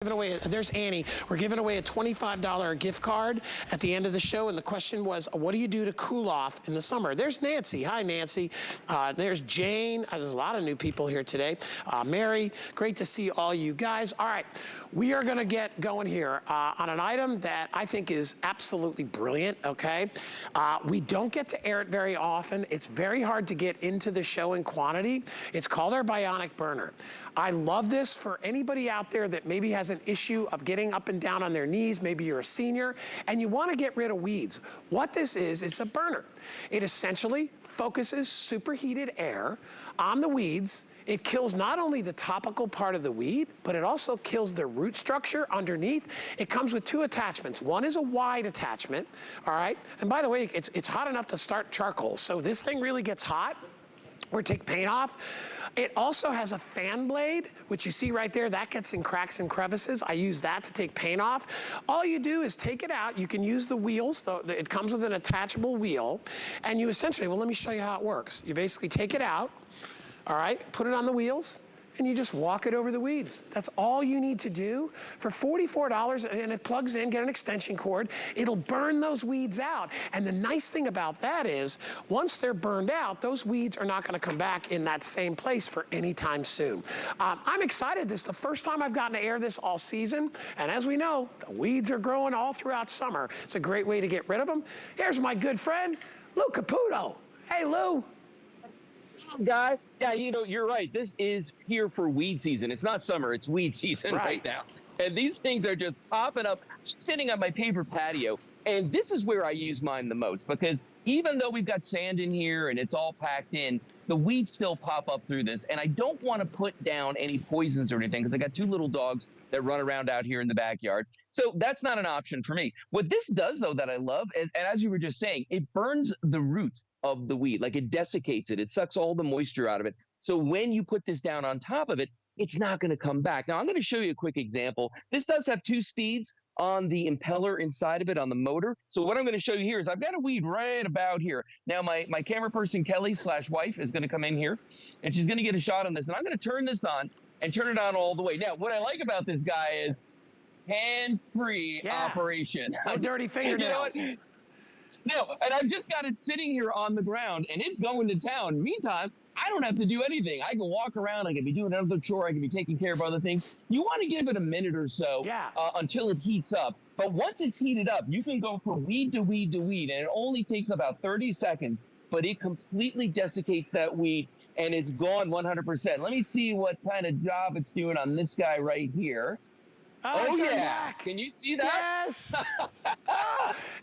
Giving away, there's Annie. We're giving away a $25 gift card at the end of the show, and the question was, what do you do to cool off in the summer? There's Nancy. Hi, Nancy. There's Jane. There's a lot of new people here today. Mary, great to see all you guys. All right, we are going to get going here on an item that I think is absolutely brilliant, okay? We don't get to air it very often. It's very hard to get into the show in quantity. It's called our Bionic Burner. I love this for anybody out there that maybe has an issue of getting up and down on their knees. Maybe you're a senior and you want to get rid of weeds. What this is a burner. It essentially focuses superheated air on the weeds. It kills not only the topical part of the weed, but it also kills the root structure underneath. It comes with two attachments. One is a wide attachment, all right? And by the way, it's hot enough to start charcoal. So this thing really gets hot or take paint off. It also has a fan blade, which you see right there. That gets in cracks and crevices. I use that to take paint off. All you do is take it out. You can use the wheels. It comes with an attachable wheel. And you essentially, well, let me show you how it works. You basically take it out, all right, put it on the wheels, and you just walk it over the weeds. That's all you need to do for $44, and it plugs in, get an extension cord. It'll burn those weeds out. And the nice thing about that is, once they're burned out, those weeds are not gonna come back in that same place for any time soon. I'm excited. This is the first time I've gotten to air this all season. And as we know, the weeds are growing all throughout summer. It's a great way to get rid of them. Here's my good friend, Lou Caputo. Hey, Lou. Guy, yeah, you know, you're right. This is here for weed season. It's not summer, it's weed season right now. And these things are just popping up, sitting on my paper patio. And this is where I use mine the most, because even though we've got sand in here and it's all packed in, the weeds still pop up through this. And I don't want to put down any poisons or anything, because I got two little dogs that run around out here in the backyard. So that's not an option for me. What this does, though, that I love, and as you were just saying, it burns the roots of the weed. Like, it desiccates it. It sucks all the moisture out of it. So when you put this down on top of it, it's not going to come back. Now, I'm going to show you a quick example. This does have 2 speeds on the impeller inside of it, on the motor. So what I'm going to show you here is I've got a weed right about here. Now, my camera person, Kelly/wife, is going to come in here, and she's going to get a shot on this. And I'm going to turn this on and turn it on all the way. Now, what I like about this guy is hands-free operation. No dirty fingernails. You know what? No, and I've just got it sitting here on the ground, and it's going to town. Meantime, I don't have to do anything. I can walk around. I can be doing another chore. I can be taking care of other things. You want to give it a minute or so until it heats up. But once it's heated up, you can go from weed to weed to weed, and it only takes about 30 seconds, but it completely desiccates that weed, and it's gone 100%. Let me see what kind of job it's doing on this guy right here. Oh yeah! Can you see that? Yes.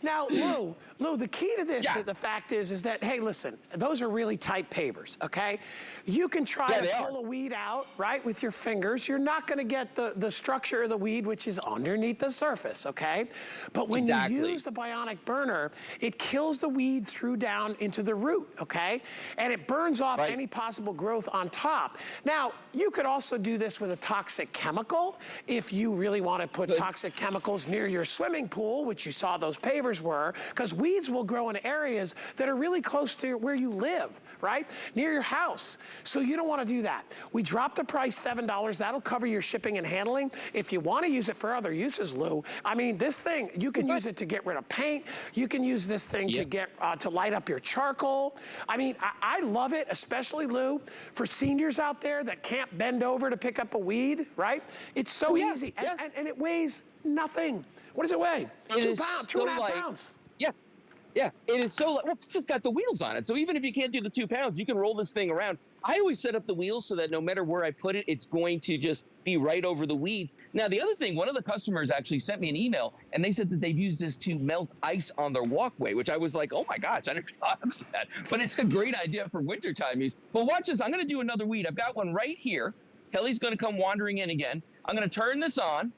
Now, Lou, the key to this, the fact is that, hey, listen, those are really tight pavers, okay? You can try to pull a weed out, right, with your fingers. You're not going to get the structure of the weed, which is underneath the surface, okay? But when you use the Bionic Burner, it kills the weed through down into the root, okay? And it burns off any possible growth on top. Now, you could also do this with a toxic chemical if you really want to put toxic chemicals near your swimming pool, which you saw those pavers were, because weeds will grow in areas that are really close to where you live, right? Near your house. So you don't want to do that. We dropped the price $7. That'll cover your shipping and handling. If you want to use it for other uses, Lou, I mean, this thing, you can use it to get rid of paint. You can use this thing to get to light up your charcoal. I mean, I love it, especially, Lou, for seniors out there that can't bend over to pick up a weed, right? It's so easy. And it weighs nothing. What does it weigh? 2 pounds, 2.5 pounds. Yeah, it is so light. Well, it's just got the wheels on it. So even if you can't do the 2 pounds, you can roll this thing around. I always set up the wheels so that no matter where I put it, it's going to just be right over the weeds. Now, the other thing, one of the customers actually sent me an email, and they said that they've used this to melt ice on their walkway, which I was like, oh my gosh, I never thought about that. But it's a great idea for wintertime use. But watch this. I'm going to do another weed. I've got one right here. Kelly's going to come wandering in again. I'm going to turn this on.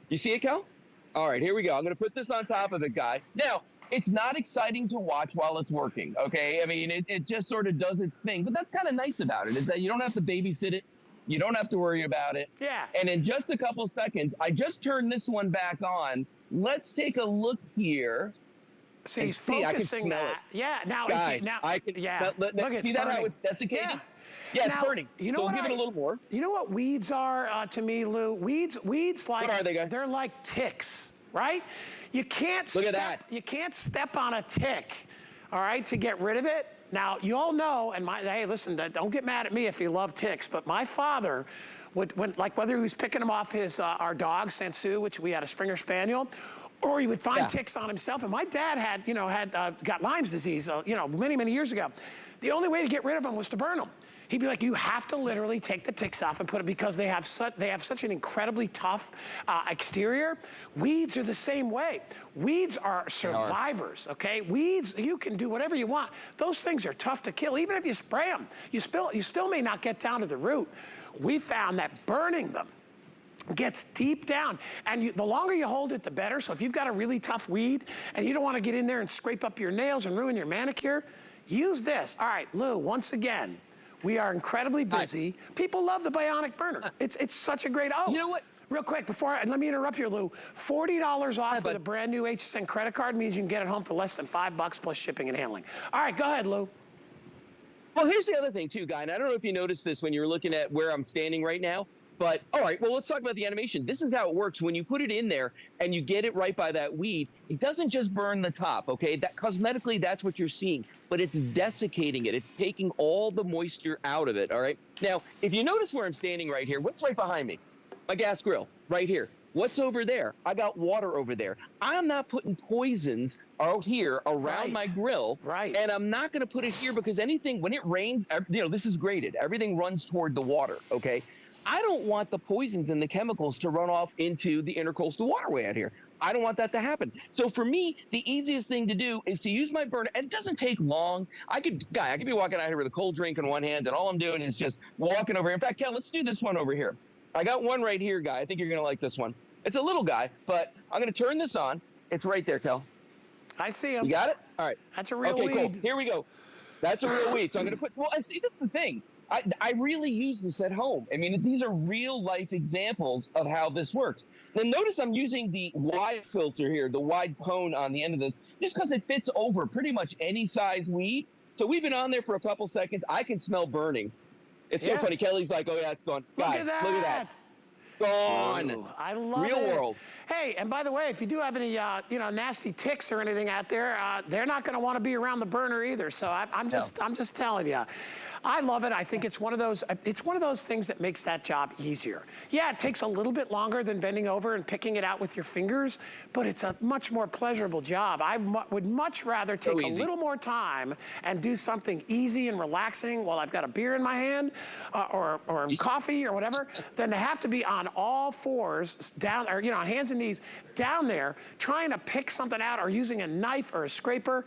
You see it, Kel? All right, here we go. I'm going to put this on top of it, guy. Now, it's not exciting to watch while it's working, okay? I mean, it just sort of does its thing. But that's kind of nice about it, is that you don't have to babysit it. You don't have to worry about it. Yeah. And in just a couple seconds, I just turned this one back on. Let's take a look here. See, and he's see, I can focusing smell that. it. Yeah, now, Guys, now, I can yeah. smell. Look, it's See that burning. how it's desiccating? Yeah. Yeah, it's Now, burning. you know So what give it a little more. You know what weeds are to me, Lou? Weeds like, What are they, guys? they're like ticks, right? You can't Look at that. You can't step on a tick, all right, to get rid of it. Now, you all know, and hey, listen, don't get mad at me if you love ticks, but my father would like, whether he was picking them off his our dog Sansu, which we had a Springer Spaniel, or he would find ticks on himself. And my dad had, got Lyme's disease, many years ago. The only way to get rid of them was to burn them. He'd be like, you have to literally take the ticks off and put it, because they have such an incredibly tough exterior. Weeds are the same way. Weeds are survivors, okay? Weeds, you can do whatever you want. Those things are tough to kill. Even if you spray them, you still may not get down to the root. We found that burning them gets deep down, and the longer you hold it, the better. So if you've got a really tough weed and you don't want to get in there and scrape up your nails and ruin your manicure, use this. All right, Lou, once again, we are incredibly busy. People love the Bionic Burner. It's such a great, You know what? Real quick, let me interrupt you, Lou. $40 off with a brand new HSN credit card means you can get it home for less than $5 plus shipping and handling. All right, go ahead, Lou. Well, here's the other thing too, Guy, and I don't know if you noticed this when you're looking at where I'm standing right now, but all right, well, let's talk about the animation. This is how it works. When you put it in there and you get it right by that weed, it doesn't just burn the top, okay? That cosmetically, that's what you're seeing, but it's desiccating it. It's taking all the moisture out of it, all right? Now, if you notice where I'm standing right here, what's right behind me? My gas grill, right here. What's over there? I got water over there. I'm not putting poisons out here around my grill. Right. And I'm not going to put it here because anything, when it rains, this is graded. Everything runs toward the water, okay? I don't want the poisons and the chemicals to run off into the intercoastal waterway out here. I don't want that to happen. So for me, the easiest thing to do is to use my burner. And it doesn't take long. I could be walking out here with a cold drink in one hand, and all I'm doing is just walking over here. In fact, Kel, let's do this one over here. I got one right here, Guy. I think you're going to like this one. It's a little guy, but I'm going to turn this on. It's right there, Kel. I see him. You got it? All right. That's a real weed. Okay, cool. Here we go. That's a real weed. So I'm going to put, well, and see, this is the thing. I really use this at home. I mean, these are real life examples of how this works. Now notice I'm using the wide filter here, the wide cone on the end of this, just because it fits over pretty much any size weed. So we've been on there for a couple seconds. I can smell burning. It's so funny. Kelly's like, oh yeah, it's gone. Look at that. Look at that. Gone. Ooh, I love Real it. world. Hey, and by the way, if you do have any, nasty ticks or anything out there, they're not going to want to be around the burner either. So I'm just telling you, I love it. I think it's one of those things that makes that job easier. Yeah, it takes a little bit longer than bending over and picking it out with your fingers, but it's a much more pleasurable job. I would much rather take a little more time and do something easy and relaxing while I've got a beer in my hand or coffee or whatever, than to have to be on all fours down, or on hands and knees down there trying to pick something out, or using a knife or a scraper,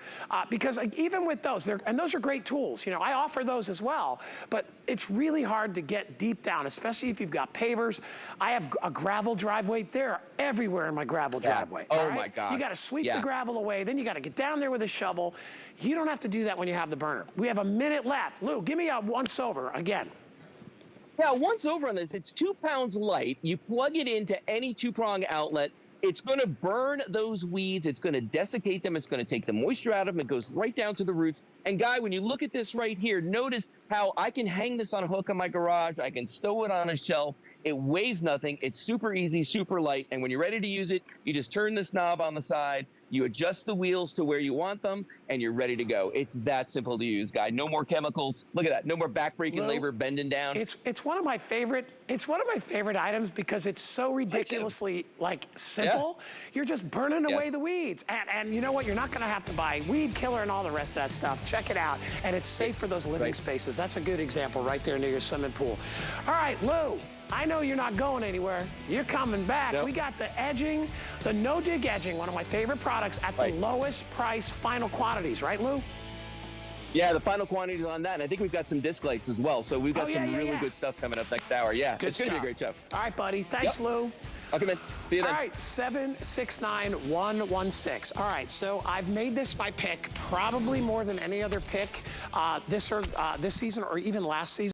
because even with those, those are great tools. I offer those as well, but it's really hard to get deep down, especially if you've got pavers. I have a gravel driveway. They're everywhere in my gravel driveway. Oh my God. You got to sweep the gravel away, then you got to get down there with a shovel. You don't have to do that when you have the burner. We have a minute left. Lou, give me a once over again. Yeah, once over on this, it's 2 pounds light. You plug it into any two-prong outlet. It's going to burn those weeds. It's going to desiccate them. It's going to take the moisture out of them. It goes right down to the roots. And Guy, when you look at this right here, notice how I can hang this on a hook in my garage. I can stow it on a shelf. It weighs nothing. It's super easy, super light. And when you're ready to use it, you just turn this knob on the side. You adjust the wheels to where you want them, and you're ready to go. It's that simple to use, Guy. No more chemicals. Look at that. No more back-breaking labor, bending down. It's one of my favorite. It's one of my favorite items because it's so ridiculously simple. You're just burning away the weeds, and you know what? You're not going to have to buy weed killer and all the rest of that stuff. Check it out, and it's safe for those living spaces. That's a good example right there near your swimming pool. All right, Lou. I know you're not going anywhere. You're coming back. Nope. We got the edging, the no-dig edging, one of my favorite products at the lowest price, final quantities, right, Lou? Yeah, the final quantities on that. And I think we've got some disc lights as well. So we've got some really good stuff coming up next hour. Yeah, it's going to be a great show. All right, buddy. Thanks, Lou. Okay, man. See you then. All right, 769-116. All right, so I've made this my pick, probably more than any other pick this season or even last season.